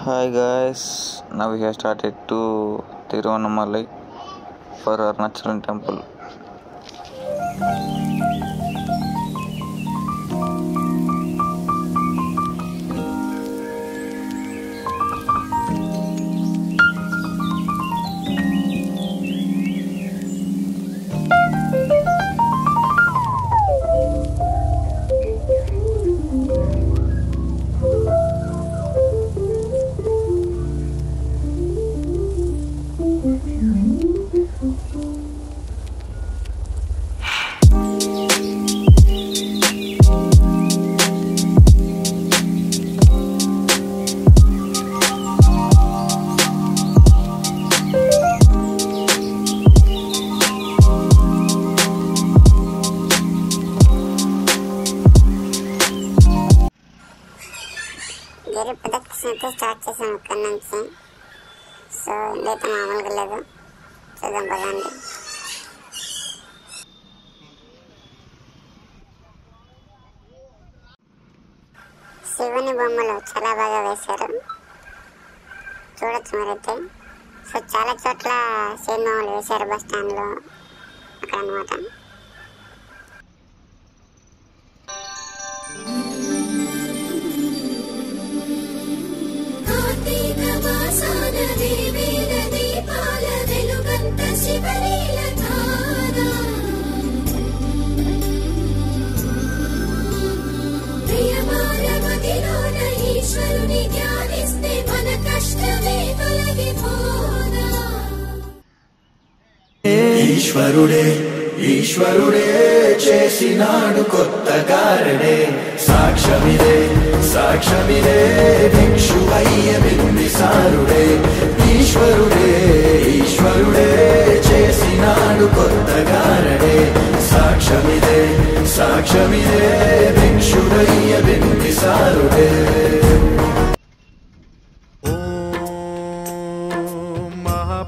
Hi guys, now we have started to Tiruvannamalai for our natural temple. గిరి ప్రదక్షిణ start చేసాం ఇక్కడ నుంచి. So ఇదైతే మామూలుగా లేదు, చూద్దాం పదండి. శివుని బొమ్మలు చాలా బాగా వేశారు, చూడొచ్చు మరైతే. సో చాలా చోట్ల శివుని బొమ్మలు వేశారు, బస్ స్టాండ్లో అక్కడ అనమాట. ఈశ్వరుడే ఈశ్వరుడే చేసినాడు కొత్త గారడే, సాక్ష్యమిదే సాక్ష్యమిదే భిక్షువయ్య బింబిసారుడే. ఈశ్వరుడే ఈశ్వరుడే చేసినాడు కొత్త గారడే, సాక్ష్యమిదే సాక్ష్యమిదే భిక్షువయ్య బింబిసారుడే.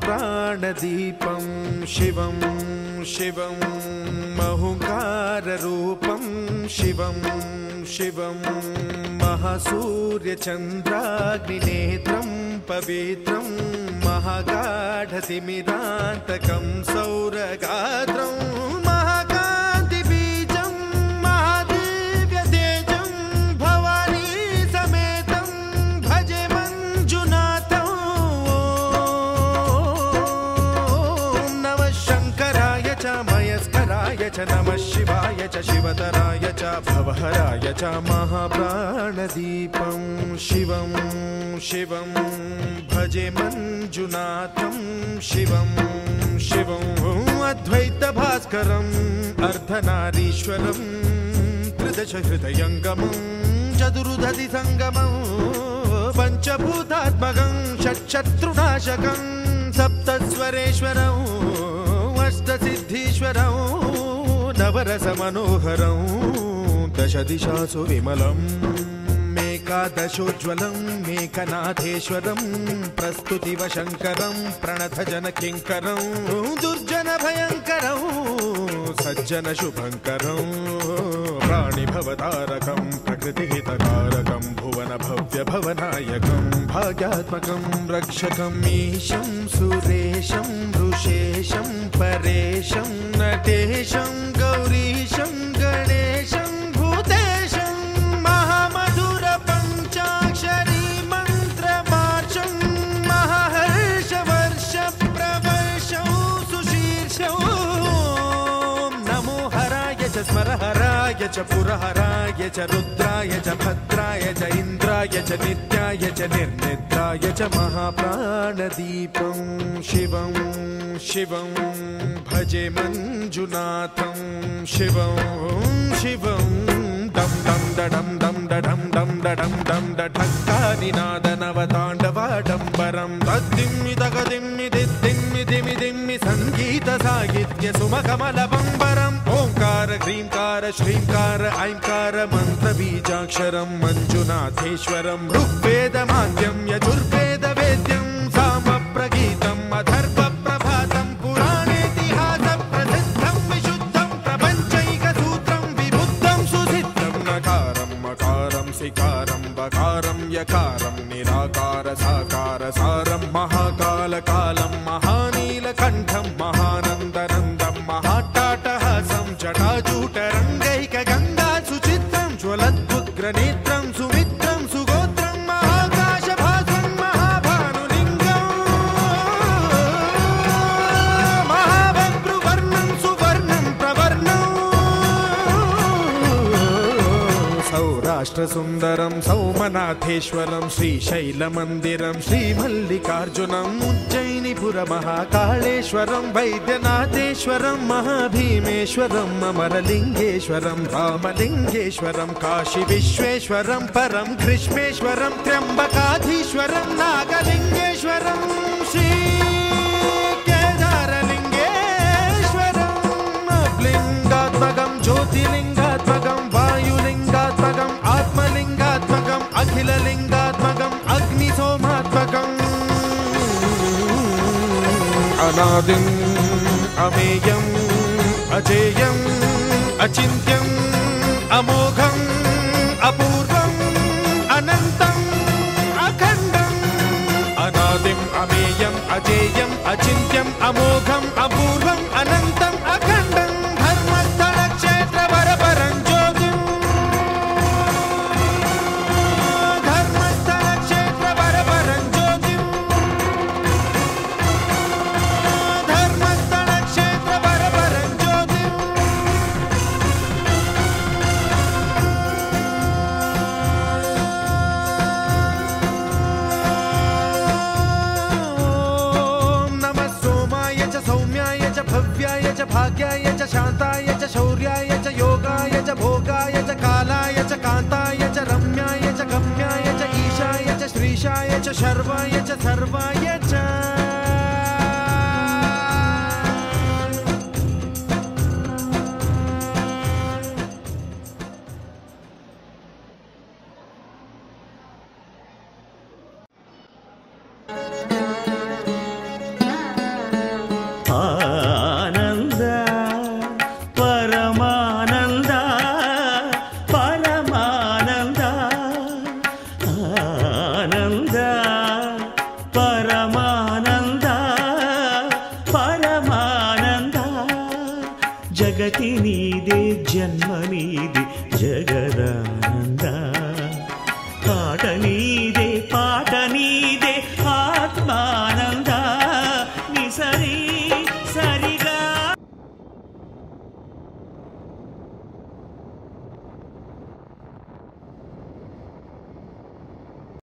ప్రాణదీపం శివం శివం మహుంకారరూపం శివం శివం మహాసూర్యచంద్రాగ్నినేత్రం పవిత్రం మహాగాఢతిమిరాంతకం సౌరగాత్రం మహాకాంతిబీజం మహాదివ్యతేజం భవానీ సమేతం భజే మంజునాథం. మయస్కరాయ చ నమః శివాయ చ శివతరాయ చ భవహరాయ చ మహాప్రాణదీపం శివం శివం భజే మంజునాథం శివం శివం అద్వైత భాస్కరం అర్ధనారీశ్వరం త్రిదశ హృదయంగమం చతురుదధి సంగమం పంచభూతాత్మకం షట్శత్రునాశకం సప్తస్వరేశ్వరం అష్టసిద్ధీశ్వరం నవరస మనోహరం దశ దిశాసు విమలం మేకాదశోజ్వలం మేకనాథేశ్వరం ప్రస్తుతివ శంకరం ప్రణత జన కింకరం దుర్జన భయంకరం సజ్జన శుభంకరం ప్రాణిభవతారకం ప్రకృతిహితకారకం భువన భవ్య భవనాయకం భాగ్యాత్మకం రక్షకం ఈశం సురేశం ఋషేశం పరేశం నటేశం గౌరీశం గణేశం భూతేశం మహామధుర పంచాక్షరీ మంత్రమార్చం మహాహర్షవర్ష ప్రవర్షం సుశీర్షం నమో హరాయ చ స్మరహరాయ చ పురహరాయ చ రుద్రాయ చ భద్రాయ చ ఇంద్రాయ చ నిత్యాయ చ నిర్నిద్రాయ చ మహాప్రాణదీపం శివం శివం భజే మంజునాథం శివం శివం దం దం దడం దం దడం దం దడం దం దఢక్కానినాదనవతాండవాడంబరం తద్దిమ్మి తగదిమ్మి దిద్దిమ్మి దిమి దిమ్మి సంగీత సాహిత్య సుమకమలబంబరం ఓంకార హ్రీంకార శ్రీంకార ఐంకార మంత్ర బీజాక్షరం మంజునాథేశ్వరం ఋగ్వేద మాద్యం యజుర్వేద వేద్యం సామ ప్రగీతం అథర్వ ప్రభాతం పురాణేతిహాస ప్రసిద్ధం విశుద్ధం ప్రపంచైక సూత్రం విబుద్ధం సుసిద్ధం నకారం మకారం సికారం బకారం యకారం నిరాకారం साकार सारं महाकालकालं महानीलकण्ठं महानन्दनन्दं महाट्टाटहासं जटाजूटरङ्गैकगङ्गा सुचित्रं ज्वलद्वुग्रनेत्रं सुमित्रं सुगोत्रं महाकाशभासं महाभानुलिङ्गं महाभद्रुवर्णं सुवर्णं प्रवर्णं सौराष्ट्रसुन्दरं सौमनाथेश्वरं श्रीशैलमन्दिरं श्रीमल्लिकार्जुनम् उज्जयिनीपुरमहाकाळेश्वरं वैद्यनाथेश्वरं महाभीमेश्वरम् अमरलिङ्गेश्वरं रामलिङ्गेश्वरं काशीविश्वेश्वरं परं कृष्णेश्वरं त्र्यम्बकाधीश्वरं नागलिङ्गेश्वरं श्रीकेदारलिङ्गेश्वरम् अब्लिङ्गात्मकं ज्योतिलिङ्गात्मकं वायुलिङ्गात्मकम् आत्मलिङ्गात्मकम् अखिललिङ्गात्मकम् अग्निसोमात्मकम् अनादिम् अमेयम् अजेयम् अचिन्त्यम् अमोघम् अपूर्वम् अनन्तम् अखण्डम् अनादिम् अमेयम् अजेयम् अचिन्त्यम् अमोघम् अपूर्वम् अनन्तम् अखण्डम् धर्मस्थलक्षेत्रवरपरं ज्योतिम् धर्मस्थलक्षेत्रवरपरं ज्योतिम् धर्मस्थलक्षेत्रवरपरं ज्योतिम् ॐ नमः सोमाय च सौम्याय च भव्याय च भाग्याय च शान्ताय च शौर्याय च योगाय च भोगाय च कालाय च कान्ताय च रम्याय च गम्याय च ईशाय च श्रीशाय च शर्वाय च सर्वाय च ಆನಂದ ಪರಮಾನಂದ ಪರಮಾನಂದ ಆನಂದ ಪರಮಾನಂದ ಪರಮಾನಂದ ಜಗತಿ ನೀದೆ ಜನ್ಮ ನೀದೆ ಜಗ